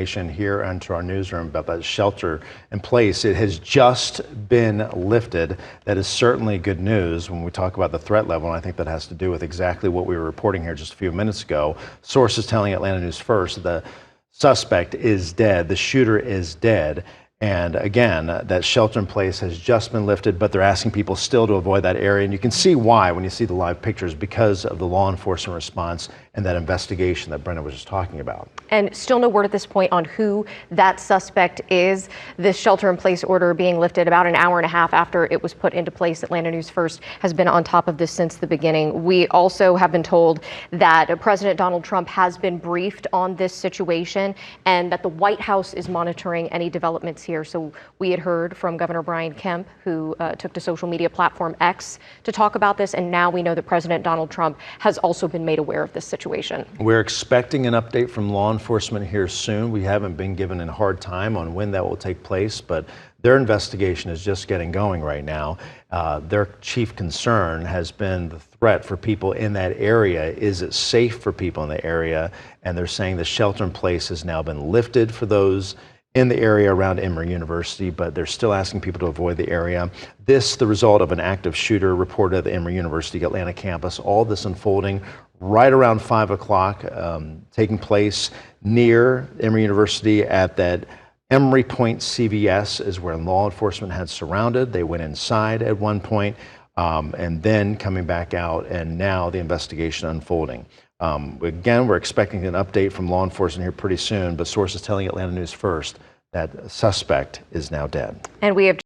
Here into our newsroom about that shelter in place. It has just been lifted. That is certainly good news when we talk about the threat level, and I think that has to do with exactly what we were reporting here just a few minutes ago. Sources telling Atlanta News First the suspect is dead, the shooter is dead. And again, that shelter in place has just been lifted, but they're asking people still to avoid that area. And you can see why when you see the live pictures, because of the law enforcement response and that investigation that Brenda was just talking about. And still no word at this point on who that suspect is. This shelter in place order being lifted about an hour and a half after it was put into place. Atlanta News First has been on top of this since the beginning. We also have been told that President Donald Trump has been briefed on this situation and that the White House is monitoring any developments here. So we had heard from Governor Brian Kemp, who took to social media platform X to talk about this. And now we know that President Donald Trump has also been made aware of this situation. We're expecting an update from law enforcement here soon. We haven't been given a hard time on when that will take place, but their investigation is just getting going right now. Their chief concern has been the threat for people in that area. Is it safe for people in the area? And they're saying the shelter in place has now been lifted for those in the area around Emory University, but they're still asking people to avoid the area. This, the result of an active shooter reported at the Emory University Atlanta campus. All this unfolding right around 5 o'clock, taking place near Emory University at that Emory Point CVS is where law enforcement had surrounded. They went inside at one point, and then coming back out, and now the investigation unfolding. Again, we're expecting an update from law enforcement here pretty soon, but sources telling Atlanta News First that suspect is now dead. And we have